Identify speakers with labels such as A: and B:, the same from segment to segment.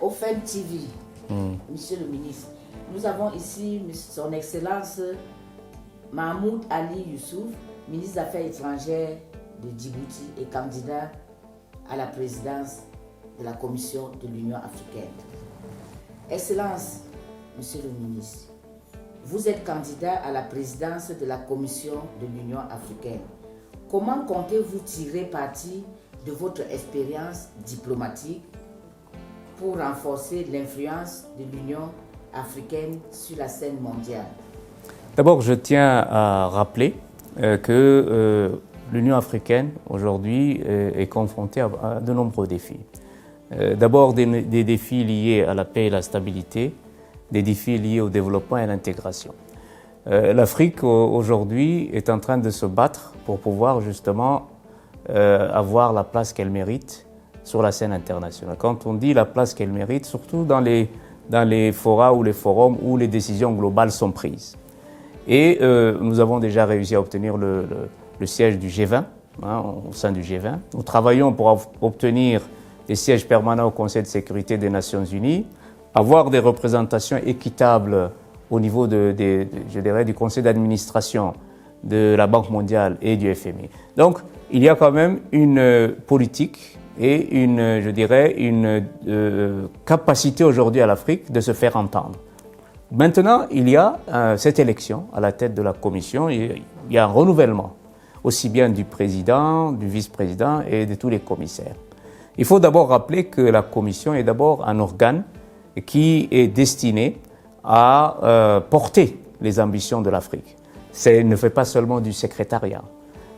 A: Open TV, Monsieur le ministre, nous avons ici Son Excellence Mahmoud Ali Youssouf, ministre des Affaires étrangères de Djibouti et candidat à la présidence de la Commission de l'Union africaine. Excellence, Monsieur le ministre, vous êtes candidat à la présidence de la Commission de l'Union africaine. Comment comptez-vous tirer parti de votre expérience diplomatique pour renforcer l'influence de l'Union africaine sur la scène mondiale?
B: D'abord, je tiens à rappeler que l'Union africaine, aujourd'hui, est confrontée à de nombreux défis. D'abord, des défis liés à la paix et la stabilité, des défis liés au développement et à l'intégration. L'Afrique, aujourd'hui, est en train de se battre pour pouvoir, justement, avoir la place qu'elle mérite sur la scène internationale. Quand on dit la place qu'elle mérite, surtout dans les forats ou les forums où les décisions globales sont prises. Et nous avons déjà réussi à obtenir le siège du G20, au sein du G20. Nous travaillons pour obtenir des sièges permanents au Conseil de sécurité des Nations Unies, avoir des représentations équitables au niveau je dirais, du Conseil d'administration de la Banque mondiale et du FMI. Donc, il y a quand même une politique et je dirais, une capacité aujourd'hui à l'Afrique de se faire entendre. Maintenant, il y a cette élection à la tête de la Commission. Il y a un renouvellement, aussi bien du président, du vice-président et de tous les commissaires. Il faut d'abord rappeler que la Commission est d'abord un organe qui est destiné à porter les ambitions de l'Afrique. Elle ne fait pas seulement du secrétariat.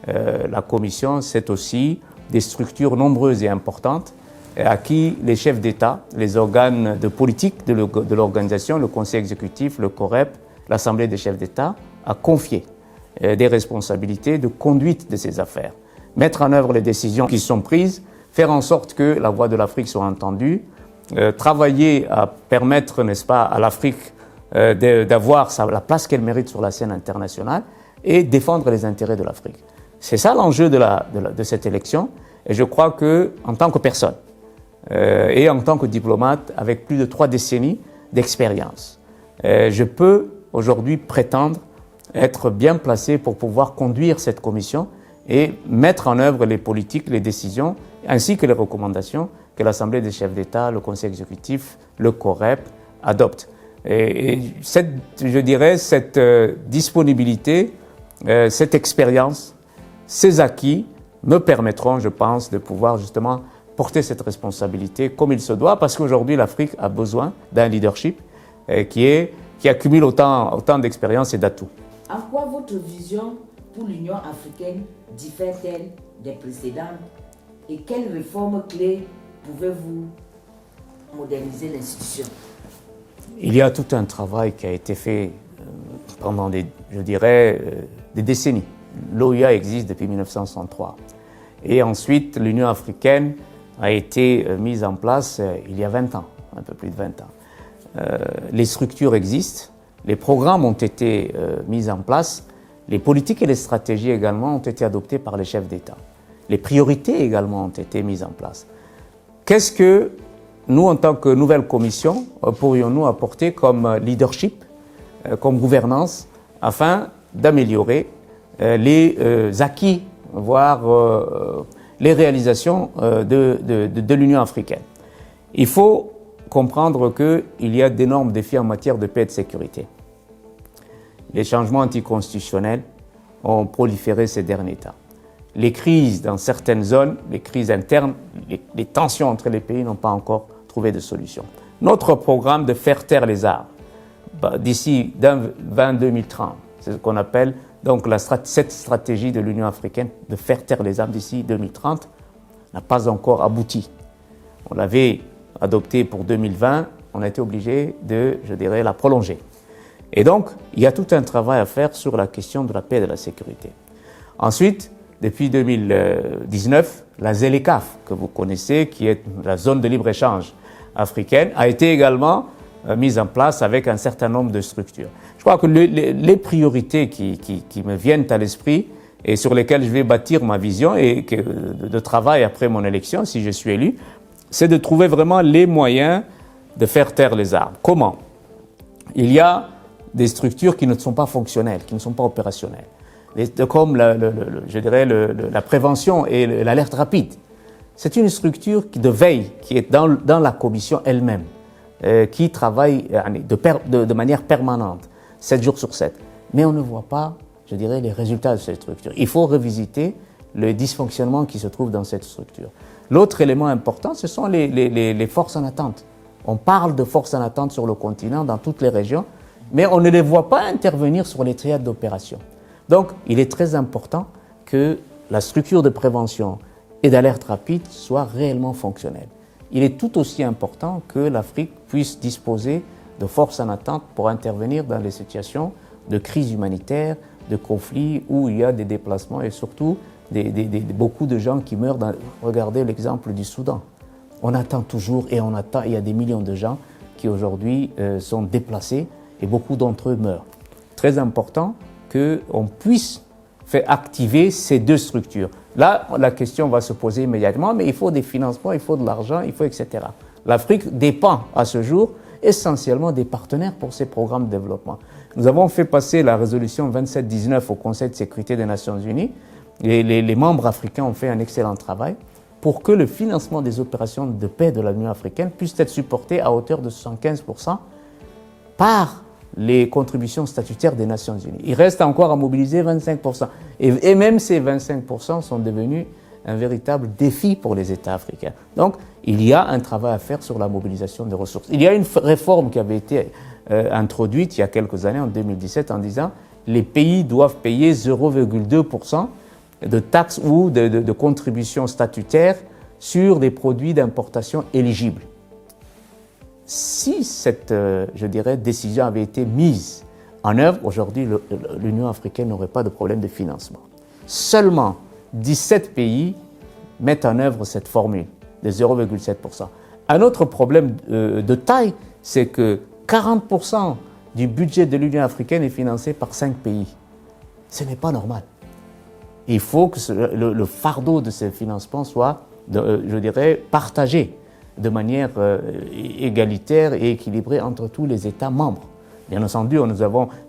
B: La Commission, c'est aussi des structures nombreuses et importantes à qui les chefs d'État, les organes de politique de l'organisation, le Conseil exécutif, le COREP, l'Assemblée des chefs d'État, a confié des responsabilités de conduite de ces affaires. Mettre en œuvre les décisions qui sont prises, faire en sorte que la voix de l'Afrique soit entendue, travailler à permettre, n'est-ce pas, à l'Afrique d'avoir la place qu'elle mérite sur la scène internationale et défendre les intérêts de l'Afrique. C'est ça l'enjeu de cette élection. Et je crois qu'en tant que personne et en tant que diplomate avec plus de 3 décennies d'expérience, je peux aujourd'hui prétendre être bien placé pour pouvoir conduire cette commission et mettre en œuvre les politiques, les décisions, ainsi que les recommandations que l'Assemblée des chefs d'État, le Conseil exécutif, le COREP adoptent. Et je dirais, cette disponibilité, cette expérience, ces acquis me permettront, je pense, de pouvoir justement porter cette responsabilité comme il se doit, parce qu'aujourd'hui, l'Afrique a besoin d'un leadership qui accumule autant d'expérience et d'atouts.
A: En quoi votre vision pour l'Union africaine diffère-t-elle des précédentes et quelles réformes clés pouvez-vous moderniser l'institution?
B: Il y a tout un travail qui a été fait pendant des décennies. L'OUA existe depuis 1963. Et ensuite, l'Union africaine a été mise en place il y a 20 ans, un peu plus de 20 ans. Les structures existent, les programmes ont été mis en place, les politiques et les stratégies également ont été adoptées par les chefs d'État. Les priorités également ont été mises en place. Qu'est-ce que nous, en tant que nouvelle commission, pourrions-nous apporter comme leadership, comme gouvernance, afin d'améliorer les acquis, voire les réalisations de l'Union africaine? Il faut comprendre qu'il y a d'énormes défis en matière de paix et de sécurité. Les changements anticonstitutionnels ont proliféré ces derniers temps. Les crises dans certaines zones, les crises internes, les tensions entre les pays n'ont pas encore trouvé de solution. Notre programme de faire taire les armes, d'ici 2030, c'est ce qu'on appelle donc cette stratégie de l'Union africaine de faire taire les armes d'ici 2030, n'a pas encore abouti. On l'avait adopté pour 2020, on a été obligé de, la prolonger. Et donc, il y a tout un travail à faire sur la question de la paix et de la sécurité. Ensuite, depuis 2019, la ZLECAf, que vous connaissez, qui est la zone de libre-échange africaine, a été également mise en place avec un certain nombre de structures. Je crois que les priorités qui me viennent à l'esprit et sur lesquelles je vais bâtir ma vision et de travail après mon élection, si je suis élu, c'est de trouver vraiment les moyens de faire taire les armes. Comment? Il y a des structures qui ne sont pas fonctionnelles, qui ne sont pas opérationnelles, comme je dirais la prévention et l'alerte rapide. C'est une structure de veille qui est dans la commission elle-même, qui travaille de manière permanente, 7 jours sur 7. Mais on ne voit pas, je dirais, les résultats de cette structure. Il faut revisiter le dysfonctionnement qui se trouve dans cette structure. L'autre élément important, ce sont les forces en attente. On parle de forces en attente sur le continent, dans toutes les régions, mais on ne les voit pas intervenir sur les triades d'opération. Donc, il est très important que la structure de prévention et d'alerte rapide soit réellement fonctionnelle. Il est tout aussi important que l'Afrique puisse disposer de forces en attente pour intervenir dans les situations de crise humanitaire, de conflits où il y a des déplacements et surtout beaucoup de gens qui meurent. Regardez l'exemple du Soudan. On attend toujours et on attend. Il y a des millions de gens qui aujourd'hui sont déplacés et beaucoup d'entre eux meurent. Très important qu'on puisse faire activer ces deux structures. Là, la question va se poser immédiatement, mais il faut des financements, il faut de l'argent, il faut etc. L'Afrique dépend à ce jour essentiellement des partenaires pour ces programmes de développement. Nous avons fait passer la résolution 2719 au Conseil de sécurité des Nations Unies et les membres africains ont fait un excellent travail pour que le financement des opérations de paix de l'Union africaine puisse être supporté à hauteur de 75% par les contributions statutaires des Nations Unies. Il reste encore à mobiliser 25%. Et même ces 25% sont devenus un véritable défi pour les États africains. Donc, il y a un travail à faire sur la mobilisation des ressources. Il y a une réforme qui avait été introduite il y a quelques années, en 2017, en disant que les pays doivent payer 0,2% de taxes ou de contributions statutaires sur des produits d'importation éligibles. Si cette, je dirais, décision avait été mise en œuvre, aujourd'hui, l'Union africaine n'aurait pas de problème de financement. Seulement 17 pays mettent en œuvre cette formule de 0,7%. Un autre problème de taille, c'est que 40% du budget de l'Union africaine est financé par 5 pays. Ce n'est pas normal. Il faut que le fardeau de ce financement soit, je dirais, partagé de manière égalitaire et équilibrée entre tous les États membres. Bien entendu,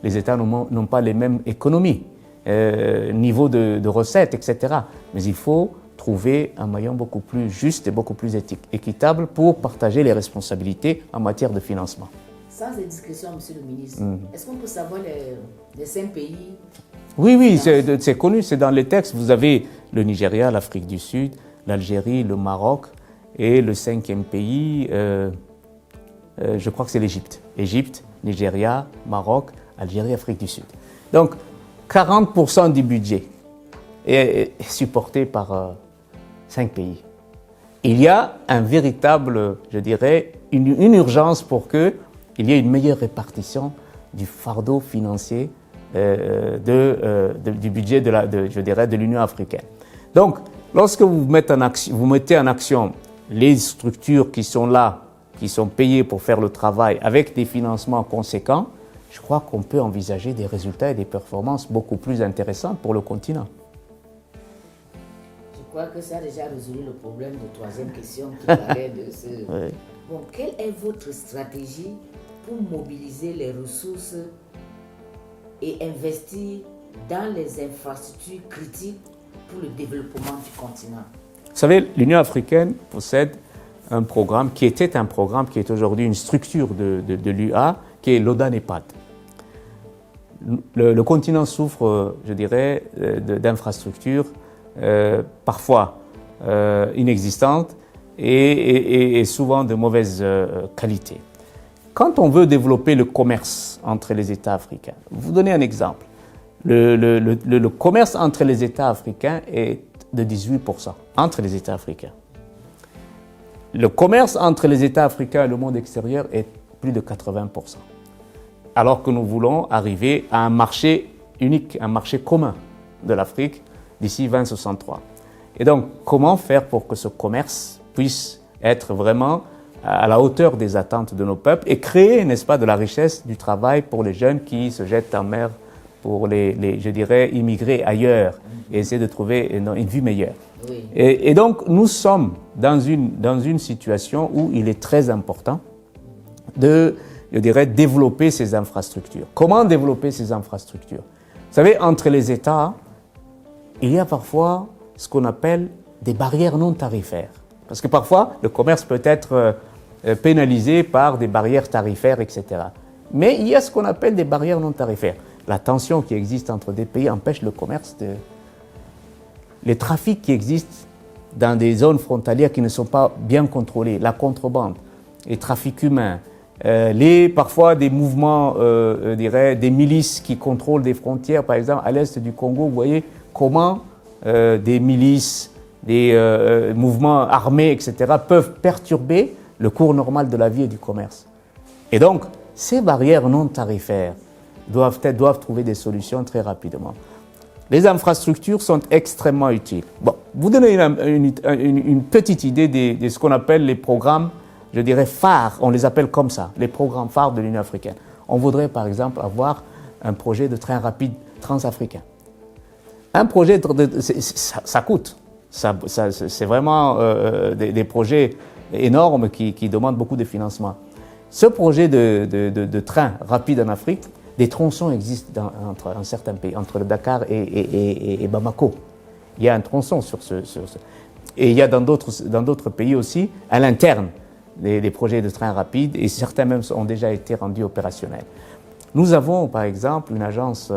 B: les États n'ont pas les mêmes économies, niveau de recettes, etc. Mais il faut trouver un maillon beaucoup plus juste et beaucoup plus équitable pour partager les responsabilités en matière de financement.
A: Sans indiscrétion, Monsieur le ministre, est-ce qu'on peut savoir les 5 pays?
B: Oui, c'est connu, c'est dans les textes. Vous avez le Nigeria, l'Afrique du Sud, l'Algérie, le Maroc et le 5e pays, je crois que c'est l'Égypte. Égypte, Nigeria, Maroc, Algérie, Afrique du Sud. Donc, 40% du budget est supporté par 5 pays. Il y a un véritable, je dirais, une urgence pour qu'il y ait une meilleure répartition du fardeau financier du budget de l'Union africaine. Donc, lorsque vous mettez en action les structures qui sont là, qui sont payées pour faire le travail avec des financements conséquents, je crois qu'on peut envisager des résultats et des performances beaucoup plus intéressantes pour le continent.
A: Je crois que ça a déjà résolu le problème de 3e question qui parlait de ce... Oui. Bon, quelle est votre stratégie pour mobiliser les ressources et investir dans les infrastructures critiques pour le développement du continent?
B: Vous savez, l'Union africaine possède un programme qui était un programme qui est aujourd'hui une structure de l'UA, qui est l'ODA-NEPAD. Le continent souffre, je dirais, d'infrastructures parfois inexistantes et souvent de mauvaise qualité. Quand on veut développer le commerce entre les États africains, vous donnez un exemple. Le commerce entre les États africains est de 18%, entre les États africains. Le commerce entre les États africains et le monde extérieur est plus de 80%. Alors que nous voulons arriver à un marché unique, un marché commun de l'Afrique d'ici 2063. Et donc, comment faire pour que ce commerce puisse être vraiment à la hauteur des attentes de nos peuples et créer, n'est-ce pas, de la richesse, du travail pour les jeunes qui se jettent en mer pour je dirais, immigrer ailleurs et essayer de trouver une vie meilleure. Oui. Et donc, nous sommes dans une situation où il est très important de, je dirais, développer ces infrastructures. Comment développer ces infrastructures? Vous savez, entre les États, il y a parfois ce qu'on appelle des barrières non tarifaires. Parce que parfois, le commerce peut être pénalisé par des barrières tarifaires, etc. Mais il y a ce qu'on appelle des barrières non tarifaires. La tension qui existe entre des pays empêche le commerce de... Les trafics qui existent dans des zones frontalières qui ne sont pas bien contrôlées, la contrebande, les trafics humains, parfois des mouvements, des milices qui contrôlent des frontières, par exemple à l'est du Congo, vous voyez comment des milices, des mouvements armés, etc., peuvent perturber le cours normal de la vie et du commerce. Et donc, ces barrières non tarifaires doivent trouver des solutions très rapidement. Les infrastructures sont extrêmement utiles. Bon, vous donnez une petite idée de ce qu'on appelle les programmes, je dirais phares, on les appelle comme ça, les programmes phares de l'Union africaine. On voudrait par exemple avoir un projet de train rapide transafricain. Un projet, ça coûte. C'est vraiment des projets énormes qui demandent beaucoup de financement. Ce projet de train rapide en Afrique, des tronçons existent entre un certain pays, entre le Dakar et Bamako. Il y a un tronçon sur ce. Et il y a dans d'autres pays aussi, à l'interne, des projets de train rapide, et certains même ont déjà été rendus opérationnels. Nous avons, par exemple, une agence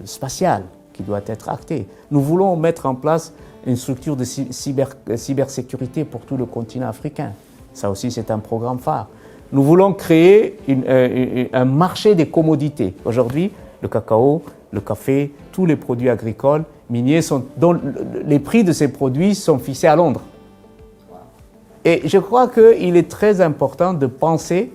B: spatiale qui doit être actée. Nous voulons mettre en place une structure de cybersécurité pour tout le continent africain. Ça aussi, c'est un programme phare. Nous voulons créer un marché des commodités. Aujourd'hui, le cacao, le café, tous les produits agricoles, miniers, dont les prix de ces produits sont fixés à Londres. Et je crois qu'il est très important de penser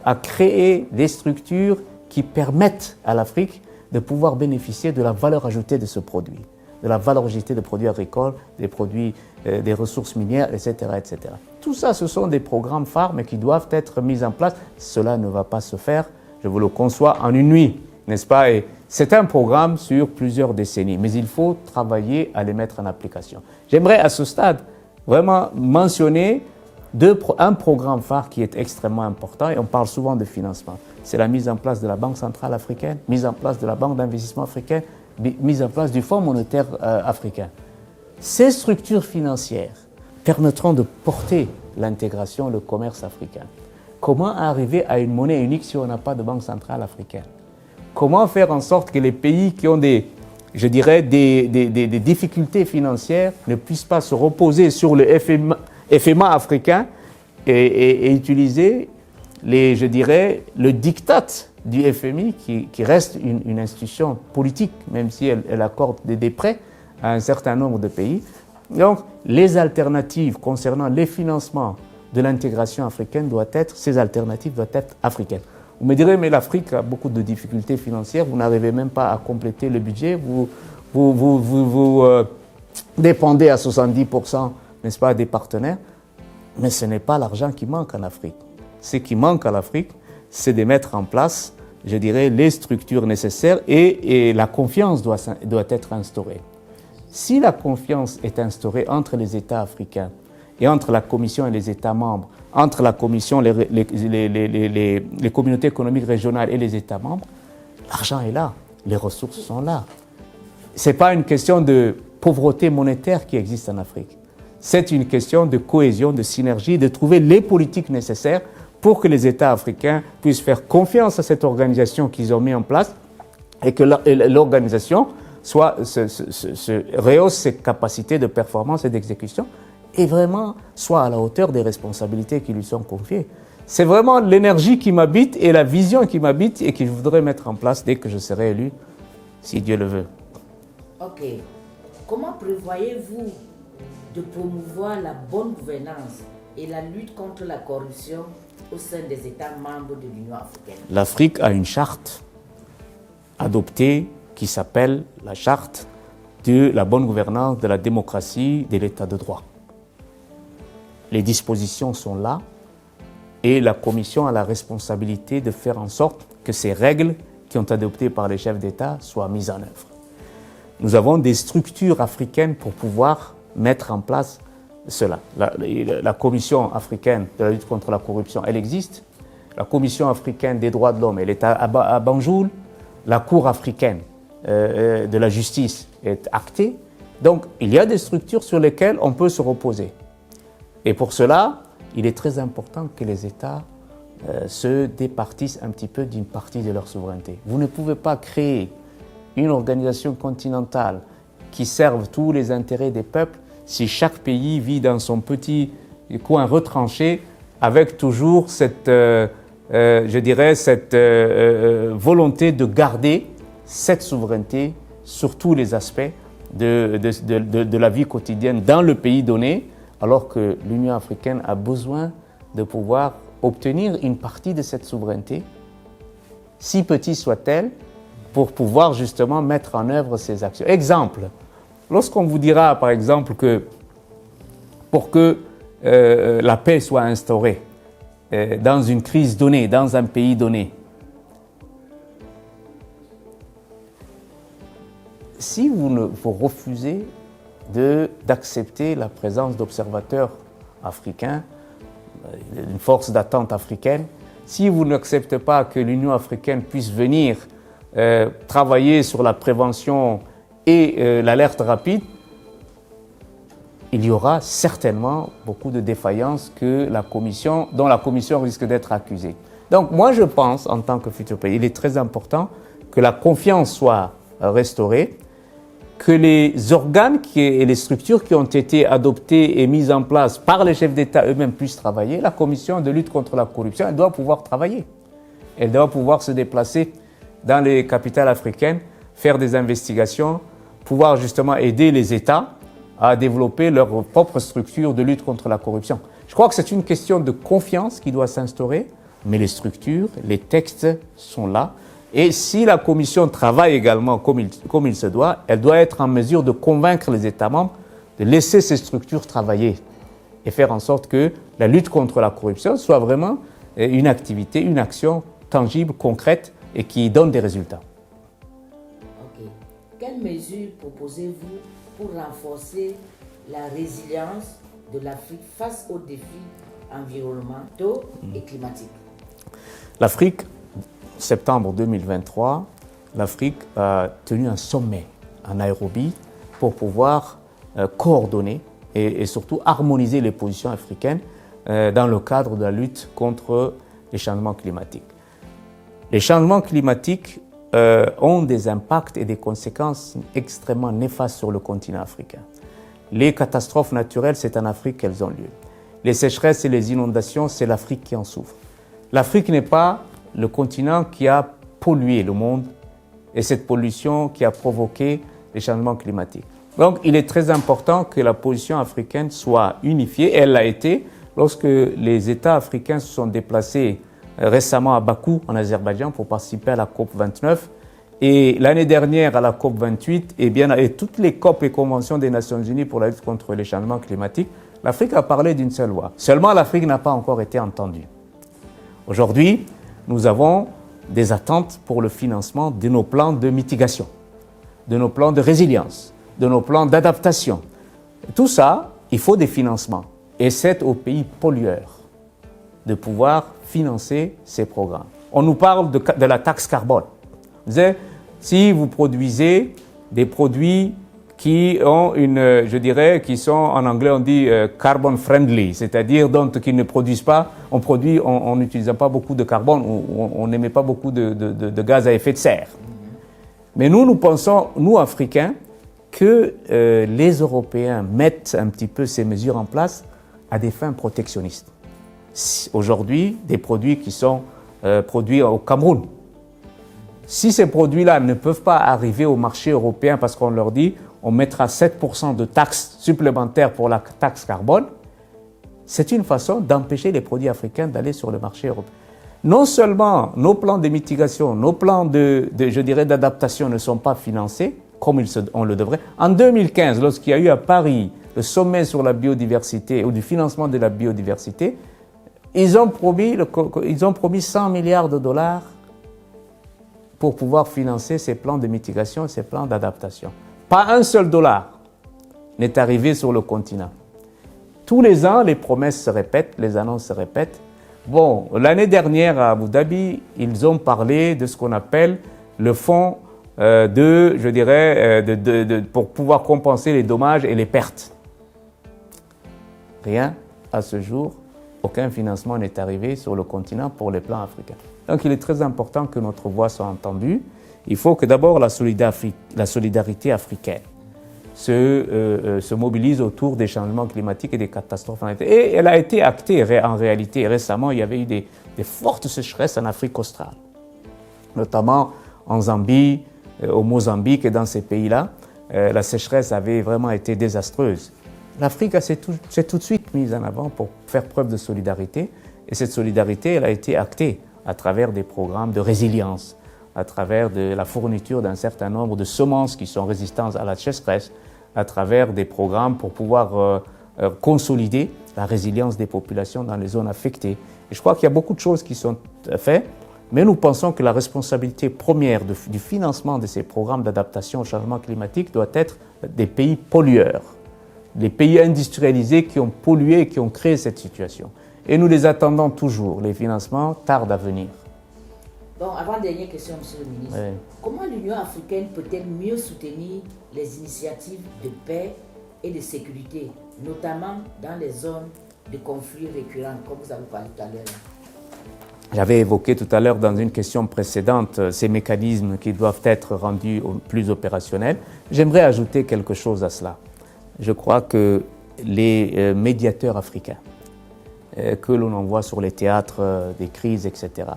B: à créer des structures qui permettent à l'Afrique de pouvoir bénéficier de la valeur ajoutée de ce produit, de la valeur ajoutée des produits agricoles, des produits, des ressources minières, etc., etc. Tout ça, ce sont des programmes phares, mais qui doivent être mis en place. Cela ne va pas se faire, je vous le conçois, en une nuit, n'est-ce pas? Et c'est un programme sur plusieurs décennies, mais il faut travailler à les mettre en application. J'aimerais à ce stade vraiment mentionner un programme phare qui est extrêmement important, et on parle souvent de financement. C'est la mise en place de la Banque centrale africaine, mise en place de la Banque d'investissement africaine, mise en place du Fonds monétaire africain. Ces structures financières permettront de porter l'intégration, le commerce africain. Comment arriver à une monnaie unique si on n'a pas de banque centrale africaine? Comment faire en sorte que les pays qui ont des difficultés financières ne puissent pas se reposer sur le FMA africain et utiliser le diktat du FMI qui reste une institution politique, même si elle accorde des prêts à un certain nombre de pays. Donc, les alternatives concernant les financements de l'intégration africaine ces alternatives doivent être africaines. Vous me direz, mais l'Afrique a beaucoup de difficultés financières, vous n'arrivez même pas à compléter le budget, vous dépendez à 70%, n'est-ce pas, des partenaires, mais ce n'est pas l'argent qui manque en Afrique. Ce qui manque à l'Afrique, c'est de mettre en place, je dirais, les structures nécessaires et la confiance doit être instaurée. Si la confiance est instaurée entre les États africains et entre la Commission et les États membres, entre la Commission, les communautés économiques régionales et les États membres, l'argent est là, les ressources sont là. Ce n'est pas une question de pauvreté monétaire qui existe en Afrique. C'est une question de cohésion, de synergie, de trouver les politiques nécessaires pour que les États africains puissent faire confiance à cette organisation qu'ils ont mis en place et que l'organisation rehausse ses capacités de performance et d'exécution et vraiment soit à la hauteur des responsabilités qui lui sont confiées. C'est vraiment l'énergie qui m'habite et la vision qui m'habite et que je voudrais mettre en place dès que je serai élu, si Dieu le veut.
A: Ok. Comment prévoyez-vous de promouvoir la bonne gouvernance et la lutte contre la corruption au sein des États membres de l'Union africaine?
B: L'Afrique a une charte adoptée qui s'appelle la charte de la bonne gouvernance, de la démocratie, de l'état de droit. Les dispositions sont là et la Commission a la responsabilité de faire en sorte que ces règles qui ont été adoptées par les chefs d'État soient mises en œuvre. Nous avons des structures africaines pour pouvoir mettre en place cela. La Commission africaine de la lutte contre la corruption, elle existe. la Commission africaine des droits de l'homme, elle est à Banjul, la Cour africaine de la justice est actée. Donc, il y a des structures sur lesquelles on peut se reposer. Et pour cela, il est très important que les États se départissent un petit peu d'une partie de leur souveraineté. Vous ne pouvez pas créer une organisation continentale qui serve tous les intérêts des peuples si chaque pays vit dans son petit coin retranché avec toujours cette, je dirais, cette volonté de garder cette souveraineté sur tous les aspects de la vie quotidienne dans le pays donné, alors que l'Union africaine a besoin de pouvoir obtenir une partie de cette souveraineté, si petite soit-elle, pour pouvoir justement mettre en œuvre ces actions. Exemple, lorsqu'on vous dira par exemple que pour que la paix soit instaurée dans une crise donnée, dans un pays donné, si vous refusez d'accepter la présence d'observateurs africains, une force d'attente africaine, si vous n'acceptez pas que l'Union africaine puisse venir travailler sur la prévention et l'alerte rapide, il y aura certainement beaucoup de défaillances dont la Commission risque d'être accusée. Donc moi je pense, en tant que futur pays, il est très important que la confiance soit restaurée, que les organes et les structures qui ont été adoptées et mises en place par les chefs d'État eux-mêmes puissent travailler. La Commission de lutte contre la corruption, elle doit pouvoir travailler. Elle doit pouvoir se déplacer dans les capitales africaines, faire des investigations, pouvoir justement aider les États à développer leur propre structure de lutte contre la corruption. Je crois que c'est une question de confiance qui doit s'instaurer, mais les structures, les textes sont là. Et si la Commission travaille également comme il se doit, elle doit être en mesure de convaincre les États membres de laisser ces structures travailler et faire en sorte que la lutte contre la corruption soit vraiment une activité, une action tangible, concrète et qui donne des résultats.
A: Ok. Quelles mesures proposez-vous pour renforcer la résilience de l'Afrique face aux défis environnementaux et climatiques?
B: L'Afrique, septembre 2023, l'Afrique a tenu un sommet en Nairobi pour pouvoir coordonner et surtout harmoniser les positions africaines dans le cadre de la lutte contre les changements climatiques. Les changements climatiques ont des impacts et des conséquences extrêmement néfastes sur le continent africain. Les catastrophes naturelles, c'est en Afrique qu'elles ont lieu. Les sécheresses et les inondations, c'est l'Afrique qui en souffre. L'Afrique n'est pas le continent qui a pollué le monde et cette pollution qui a provoqué les changements climatiques. Donc, il est très important que la position africaine soit unifiée. Elle l'a été lorsque les États africains se sont déplacés récemment à Bakou, en Azerbaïdjan, pour participer à la COP 29. Et l'année dernière, à la COP 28, et toutes les COP et conventions des Nations Unies pour la lutte contre les changements climatiques, l'Afrique a parlé d'une seule voix. Seulement, l'Afrique n'a pas encore été entendue. Aujourd'hui, nous avons des attentes pour le financement de nos plans de mitigation, de nos plans de résilience, de nos plans d'adaptation. Tout ça, il faut des financements. Et c'est aux pays pollueurs de pouvoir financer ces programmes. On nous parle de la taxe carbone. Si vous produisez des produits qui ont qui sont, en anglais on dit carbon friendly, c'est-à-dire donc qu'ils ne produisent pas, on produit en n'utilisant pas beaucoup de carbone, on n'émet pas beaucoup de gaz à effet de serre. Mais nous pensons, nous Africains, que les Européens mettent un petit peu ces mesures en place à des fins protectionnistes. Aujourd'hui, des produits qui sont produits au Cameroun, si ces produits-là ne peuvent pas arriver au marché européen parce qu'on leur dit on mettra 7% de taxes supplémentaires pour la taxe carbone, c'est une façon d'empêcher les produits africains d'aller sur le marché européen. Non seulement nos plans de mitigation, nos plans d'adaptation ne sont pas financés comme on le devrait. En 2015, lorsqu'il y a eu à Paris le sommet sur la biodiversité ou du financement de la biodiversité, ils ont promis 100 milliards de dollars pour pouvoir financer ces plans de mitigation et ces plans d'adaptation. Pas un seul dollar n'est arrivé sur le continent. Tous les ans, les promesses se répètent, les annonces se répètent. Bon, l'année dernière à Abu Dhabi, ils ont parlé de ce qu'on appelle le fonds pour pouvoir compenser les dommages et les pertes. Rien à ce jour, aucun financement n'est arrivé sur le continent pour les plans africains. Donc il est très important que notre voix soit entendue. Il faut que d'abord la solidarité africaine se mobilise autour des changements climatiques et des catastrophes. Et elle a été actée en réalité. Récemment, il y avait eu des fortes sécheresses en Afrique australe, notamment en Zambie, au Mozambique et dans ces pays-là. La sécheresse avait vraiment été désastreuse. L'Afrique s'est tout de suite mise en avant pour faire preuve de solidarité. Et cette solidarité, elle a été actée à travers des programmes de résilience, à travers de la fourniture d'un certain nombre de semences qui sont résistantes à la sécheresse, à travers des programmes pour pouvoir consolider la résilience des populations dans les zones affectées. Et je crois qu'il y a beaucoup de choses qui sont faites, mais nous pensons que la responsabilité première du financement de ces programmes d'adaptation au changement climatique doit être des pays pollueurs, les pays industrialisés qui ont pollué et qui ont créé cette situation. Et nous les attendons toujours. Les financements tardent à venir.
A: Bon, avant-dernière question, Monsieur le ministre. Oui. Comment l'Union africaine peut-elle mieux soutenir les initiatives de paix et de sécurité, notamment dans les zones de conflits récurrents, comme vous avez parlé tout à l'heure?
B: J'avais évoqué tout à l'heure dans une question précédente ces mécanismes qui doivent être rendus plus opérationnels. J'aimerais ajouter quelque chose à cela. Je crois que les médiateurs africains que l'on envoie sur les théâtres des crises, etc.,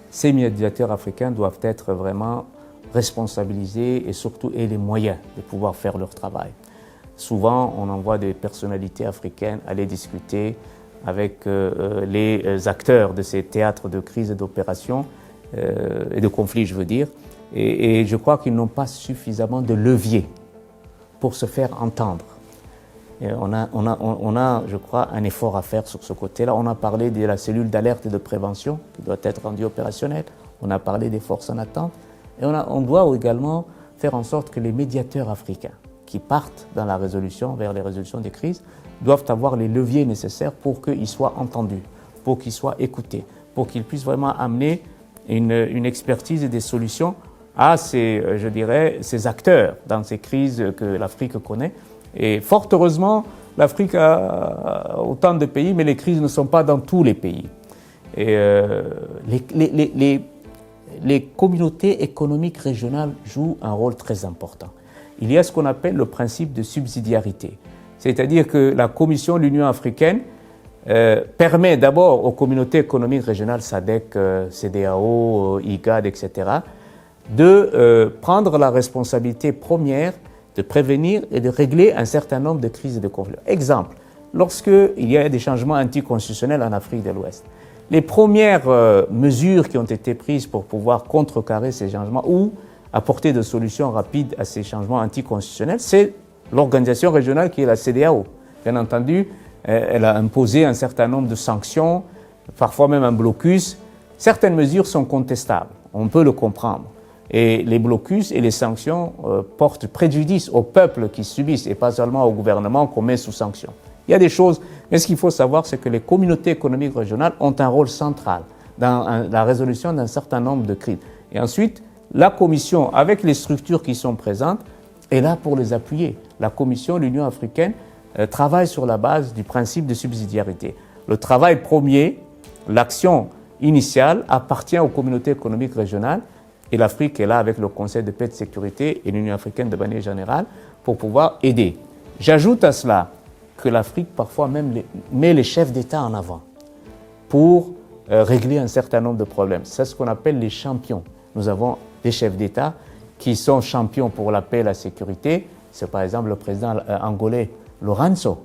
B: ces médiateurs africains doivent être vraiment responsabilisés et surtout aient les moyens de pouvoir faire leur travail. Souvent, on envoie des personnalités africaines aller discuter avec les acteurs de ces théâtres de crise et d'opération et de conflits, je veux dire. Et je crois qu'ils n'ont pas suffisamment de levier pour se faire entendre. Et on a, je crois, un effort à faire sur ce côté-là. On a parlé de la cellule d'alerte et de prévention qui doit être rendue opérationnelle. On a parlé des forces en attente. Et on doit également faire en sorte que les médiateurs africains qui partent dans la résolution, vers les résolutions des crises, doivent avoir les leviers nécessaires pour qu'ils soient entendus, pour qu'ils soient écoutés, pour qu'ils puissent vraiment amener une expertise et des solutions à ces acteurs dans ces crises que l'Afrique connaît. Et fort heureusement, l'Afrique a autant de pays, mais les crises ne sont pas dans tous les pays. Et les communautés économiques régionales jouent un rôle très important. Il y a ce qu'on appelle le principe de subsidiarité. C'est-à-dire que la Commission de l'Union africaine permet d'abord aux communautés économiques régionales, SADC, CEDEAO, IGAD, etc., de prendre la responsabilité première de prévenir et de régler un certain nombre de crises et de conflits. Exemple, lorsqu'il y a des changements anticonstitutionnels en Afrique de l'Ouest, les premières mesures qui ont été prises pour pouvoir contrecarrer ces changements ou apporter des solutions rapides à ces changements anticonstitutionnels, c'est l'organisation régionale qui est la CEDEAO. Bien entendu, elle a imposé un certain nombre de sanctions, parfois même un blocus. Certaines mesures sont contestables, on peut le comprendre. Et les blocus et les sanctions portent préjudice aux peuples qui subissent et pas seulement au gouvernement qu'on met sous sanction. Il y a des choses, mais ce qu'il faut savoir, c'est que les communautés économiques régionales ont un rôle central dans la résolution d'un certain nombre de crises. Et ensuite, la Commission, avec les structures qui sont présentes, est là pour les appuyer. La Commission, l'Union africaine, travaille sur la base du principe de subsidiarité. Le travail premier, l'action initiale, appartient aux communautés économiques régionales. Et l'Afrique est là avec le Conseil de paix et de sécurité et l'Union africaine de manière générale pour pouvoir aider. J'ajoute à cela que l'Afrique parfois même met les chefs d'État en avant pour régler un certain nombre de problèmes. C'est ce qu'on appelle les champions. Nous avons des chefs d'État qui sont champions pour la paix et la sécurité. C'est par exemple le président angolais Lourenço,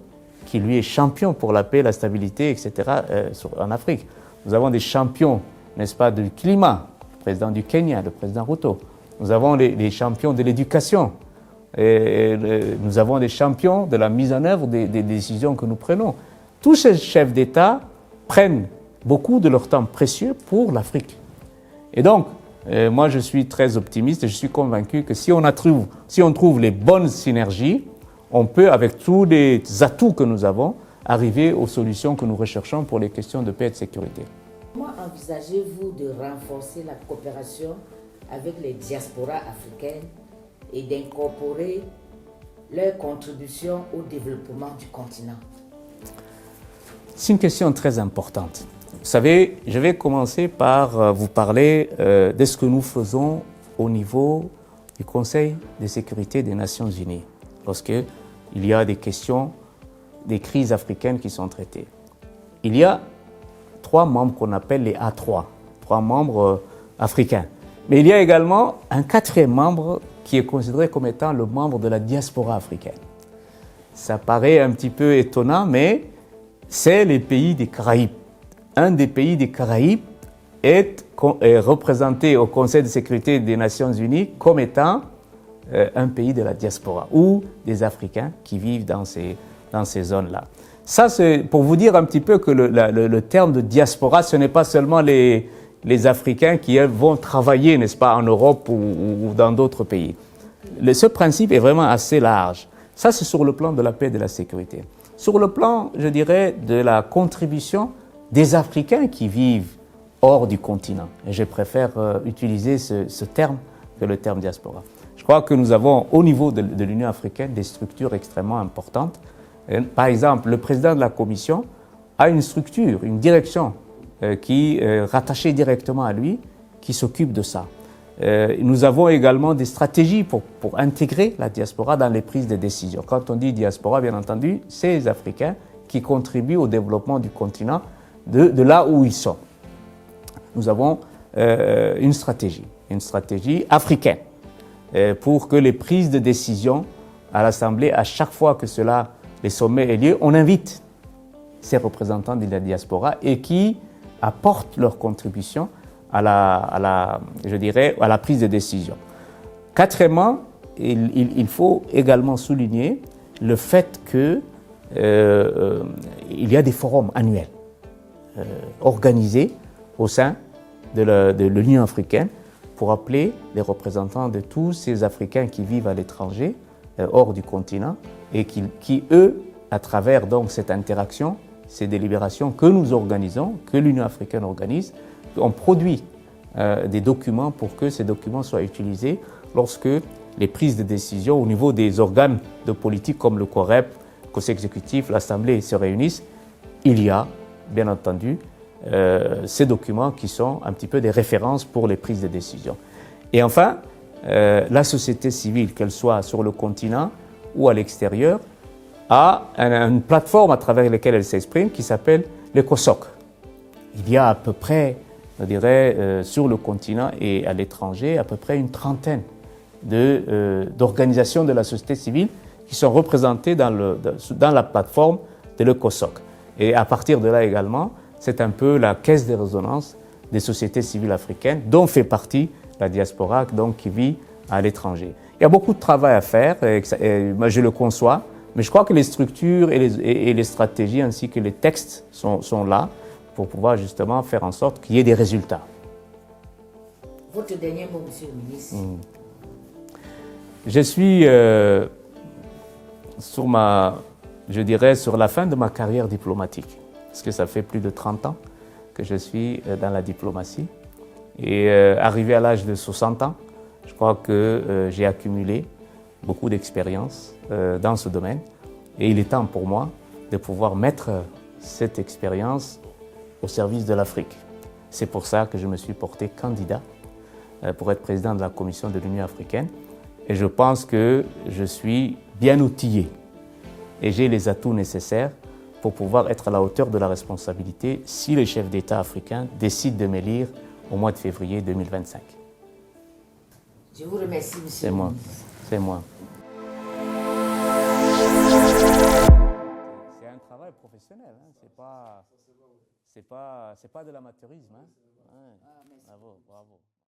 B: qui lui est champion pour la paix, la stabilité, etc. En Afrique. Nous avons des champions, n'est-ce pas, du climat. Le président du Kenya, le président Ruto. Nous avons les champions de l'éducation. Nous avons des champions de la mise en œuvre des décisions que nous prenons. Tous ces chefs d'État prennent beaucoup de leur temps précieux pour l'Afrique. Et donc, moi je suis très optimiste et je suis convaincu que si on trouve les bonnes synergies, on peut, avec tous les atouts que nous avons, arriver aux solutions que nous recherchons pour les questions de paix et de sécurité.
A: Comment envisagez-vous de renforcer la coopération avec les diasporas africaines et d'incorporer leur contribution au développement du continent?
B: C'est une question très importante. Vous savez, je vais commencer par vous parler de ce que nous faisons au niveau du Conseil de sécurité des Nations Unies, lorsqu'il y a des questions, des crises africaines qui sont traitées. Il y a 3 membres qu'on appelle les A3, 3 membres africains. Mais il y a également un 4e membre qui est considéré comme étant le membre de la diaspora africaine. Ça paraît un petit peu étonnant, mais c'est les pays des Caraïbes. Un des pays des Caraïbes est représenté au Conseil de sécurité des Nations Unies comme étant un pays de la diaspora ou des Africains qui vivent dans ces zones-là. Ça, c'est pour vous dire un petit peu que le terme de diaspora, ce n'est pas seulement les Africains qui vont travailler, n'est-ce pas, en Europe ou dans d'autres pays. Ce principe est vraiment assez large. Ça, c'est sur le plan de la paix et de la sécurité. Sur le plan, je dirais, de la contribution des Africains qui vivent hors du continent. Et je préfère utiliser ce terme que le terme diaspora. Je crois que nous avons, au niveau de l'Union africaine, des structures extrêmement importantes. Par exemple, le président de la Commission a une structure, une direction qui est rattachée directement à lui, qui s'occupe de ça. Nous avons également des stratégies pour intégrer la diaspora dans les prises de décision. Quand on dit diaspora, bien entendu, c'est les Africains qui contribuent au développement du continent de là où ils sont. Nous avons une stratégie africaine pour que les prises de décision à l'Assemblée, à chaque fois que les sommets aient lieu, on invite ces représentants de la diaspora et qui apportent leur contribution à la prise de décision. Quatrièmement, il faut également souligner le fait qu'il y a des forums annuels organisés au sein de l'Union africaine pour appeler les représentants de tous ces Africains qui vivent à l'étranger, hors du continent, et qui, eux, à travers donc cette interaction, ces délibérations que nous organisons, que l'Union africaine organise, on produit des documents pour que ces documents soient utilisés lorsque les prises de décision au niveau des organes de politique comme le COREP, le Conseil exécutif, l'Assemblée se réunissent. Il y a, bien entendu, ces documents qui sont un petit peu des références pour les prises de décision. Et enfin, la société civile, qu'elle soit sur le continent ou à l'extérieur, a une plateforme à travers laquelle elle s'exprime qui s'appelle l'ECOSOC. Il y a à peu près, je dirais, sur le continent et à l'étranger, à peu près une trentaine d'organisations de la société civile qui sont représentées dans la plateforme de l'ECOSOC. Et à partir de là également, c'est un peu la caisse de résonance des sociétés civiles africaines, dont fait partie la diaspora donc, qui vit à l'étranger. Il y a beaucoup de travail à faire, et moi je le conçois, mais je crois que les structures et les stratégies ainsi que les textes sont là pour pouvoir justement faire en sorte qu'il y ait des résultats.
A: Votre dernier mot, Monsieur le ministre.
B: Je suis sur la fin de ma carrière diplomatique, parce que ça fait plus de 30 ans que je suis dans la diplomatie. Et arrivé à l'âge de 60 ans, je crois que j'ai accumulé beaucoup d'expérience dans ce domaine. Et il est temps pour moi de pouvoir mettre cette expérience au service de l'Afrique. C'est pour ça que je me suis porté candidat pour être président de la Commission de l'Union africaine. Et je pense que je suis bien outillé et j'ai les atouts nécessaires pour pouvoir être à la hauteur de la responsabilité si les chefs d'État africains décident de m'élire au mois de février 2025.
A: Je vous remercie, monsieur.
B: C'est moi. C'est moi. C'est un travail professionnel, hein. C'est pas de l'amateurisme. Hein. Ouais. Bravo, bravo.